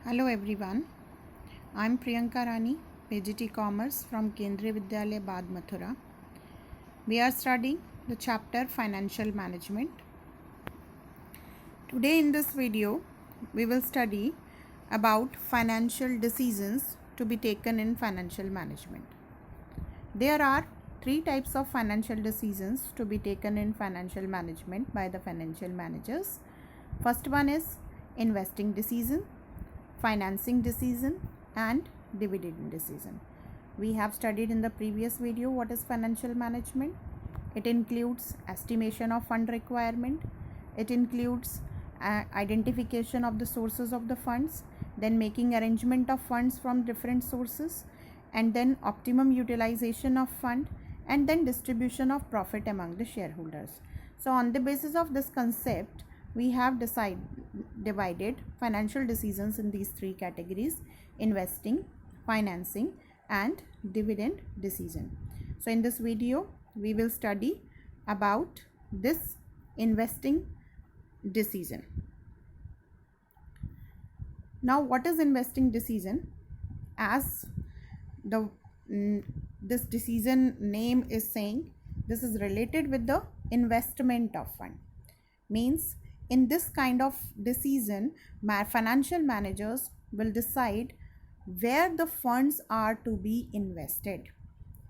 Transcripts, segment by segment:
Hello everyone, I am Priyanka Rani, PGT Commerce from Kendriya Vidyalaya Bad Mathura. We are studying the chapter Financial Management. Today in this video, we will study about financial decisions to be taken in financial management. There are three types of financial decisions to be taken in financial management by the financial managers. First one is investing decision, financing decision and dividend decision. We have studied in the previous video what is financial management. It includes estimation of fund requirement, it includes identification of the sources of the funds, then making arrangement of funds from different sources, and then optimum utilization of fund, and then distribution of profit among the shareholders. So on the basis of this concept, we have divided financial decisions in these three categories: investing, financing and dividend decision. So in this video we will study about this investing decision. Now what is investing decision? As the this decision name is saying, this is related with the investment of fund. Means in this kind of decision, financial managers will decide where the funds are to be invested,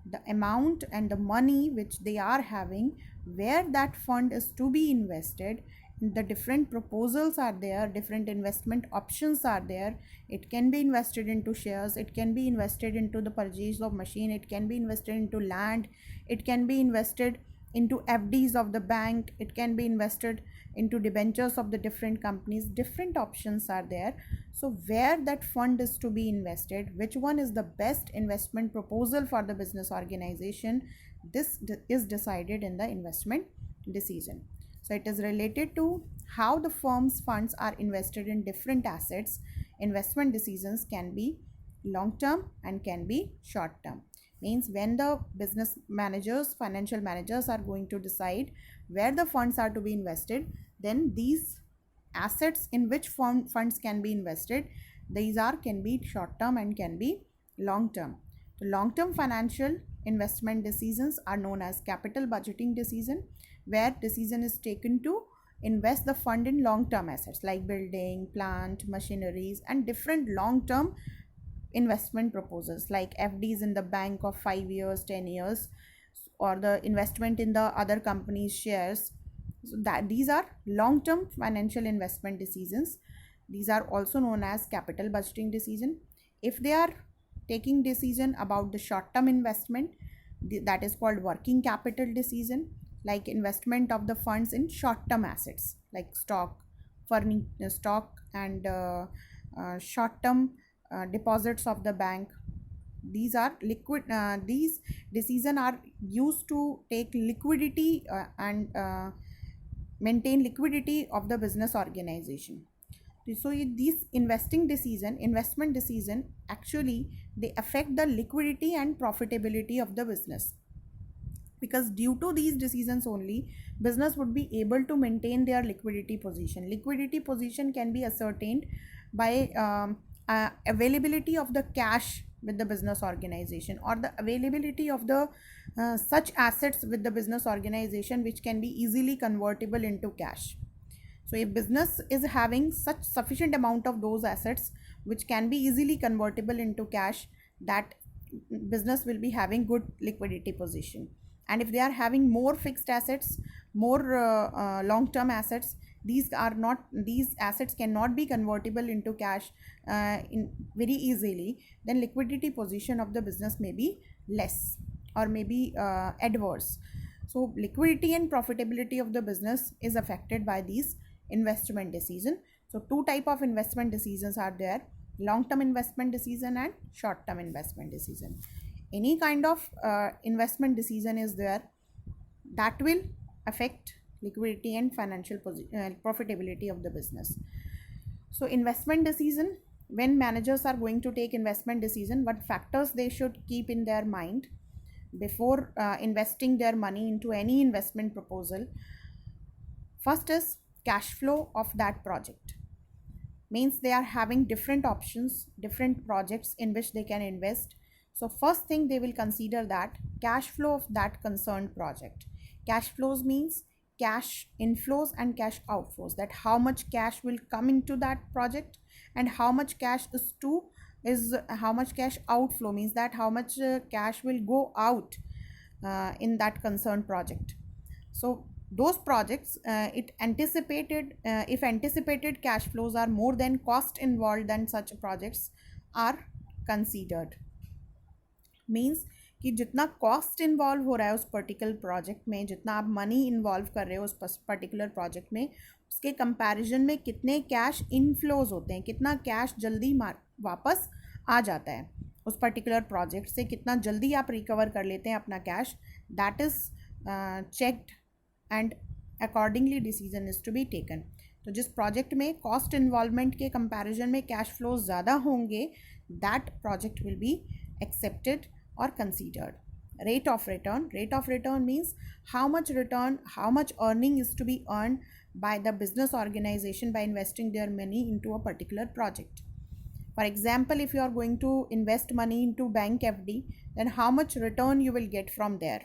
the amount and the money which they are having, where that fund is to be invested. The different proposals are there, different investment options are there. It can be invested into shares, it can be invested into the purchase of machine, it can be invested into land, it can be invested into FDs of the bank, it can be invested into debentures of the different companies. Different options are there. So where that fund is to be invested, which one is the best investment proposal for the business organization, this is decided in the investment decision. So it is related to how the firm's funds are invested in different assets. Investment decisions can be long term and can be short term. Means when the business managers, financial managers are going to decide where the funds are to be invested, then these assets in which funds can be invested, these can be short term and can be long term. The long term financial investment decisions are known as capital budgeting decision, where decision is taken to invest the fund in long term assets like building, plant, machineries and different long term investment proposals like FDs in the bank of 5 years, 10 years, or the investment in the other company's shares. So that these are long term financial investment decisions. These are also known as capital budgeting decision. If they are taking decision about the short term investment, that is called working capital decision, like investment of the funds in short term assets like stock and short term deposits of the bank. These are liquid, these decisions are used to take liquidity and maintain liquidity of the business organization. So these investment decision actually they affect the liquidity and profitability of the business, because due to these decisions only business would be able to maintain their liquidity position. Liquidity position can be ascertained by availability of the cash with the business organization, or the availability of the such assets with the business organization which can be easily convertible into cash. So if business is having such sufficient amount of those assets which can be easily convertible into cash, that business will be having good liquidity position. And if they are having more fixed assets, more long term assets, these assets cannot be convertible into cash in very easily, then liquidity position of the business may be less or may be adverse. So liquidity and profitability of the business is affected by these investment decision. So two type of investment decisions are there: long term investment decision and short term investment decision. Any kind of investment decision is there that will affect liquidity and financial profitability of the business. So investment decision, when managers are going to take investment decision, what factors they should keep in their mind before investing their money into any investment proposal? First is cash flow of that project. means they are having different options, different projects in which they can invest. So first thing they will consider that cash flow of that concerned project. Cash flows means cash inflows and cash outflows, that how much cash will come into that project and how much cash is how much cash outflow, means that how much cash will go out in that concerned project. So those projects, it anticipated if anticipated cash flows are more than cost involved, then such projects are considered. Means कि जितना cost involve हो रहा है उस particular project में, जितना आप money involve कर रहे हो उस पर्टिकुलर प्रोजेक्ट में, उसके कंपैरिजन में कितने कैश इनफ्लोज होते हैं, कितना कैश जल्दी वापस आ जाता है उस पर्टिकुलर प्रोजेक्ट से, कितना जल्दी आप रिकवर कर लेते हैं अपना cash, that is checked and accordingly decision is to be taken. तो जिस प्रोजेक्ट में कॉस्ट इन्वॉल्वमेंट के कंपैरिजन में कैश फ्लोज ज़्यादा होंगे, that project will be accepted or considered. Rate of return means how much return, how much earning is to be earned by the business organization by investing their money into a particular project. For example, if you are going to invest money into bank FD, then how much return you will get from there,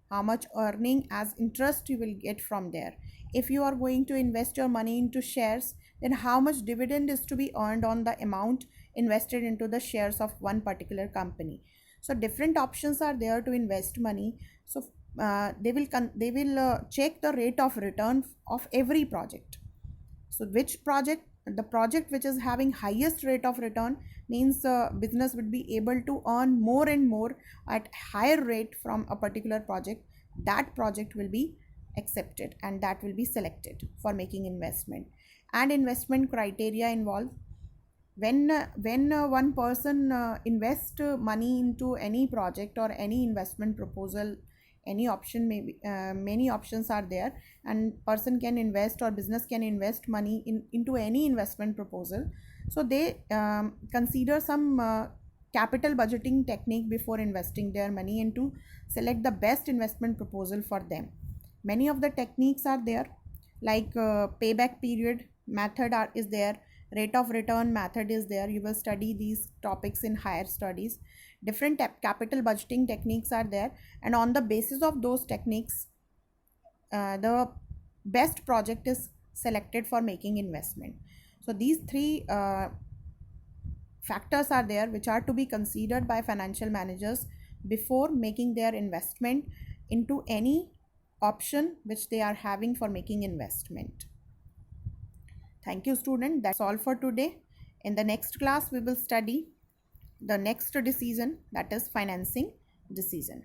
how much earning as interest you will get from there. If you are going to invest your money into shares, then how much dividend is to be earned on the amount invested into the shares of one particular company. So different options are there to invest money. So they will check the rate of return of every project. So which project, the project which is having highest rate of return, means business would be able to earn more and more at higher rate from a particular project, that project will be accepted and that will be selected for making investment. And investment criteria involve, when one person invest money into any project or any investment proposal, any option, maybe many options are there, and person can invest or business can invest money into any investment proposal. So they consider some capital budgeting technique before investing their money and to select the best investment proposal for them. Many of the techniques are there, like payback period method is there, rate of return method is there. You will study these topics in higher studies. Different capital budgeting techniques are there, and on the basis of those techniques, the best project is selected for making investment. So these three factors are there which are to be considered by financial managers before making their investment into any option which they are having for making investment. Thank you, student. That's all for today. In the next class, we will study the next decision, that is financing decision.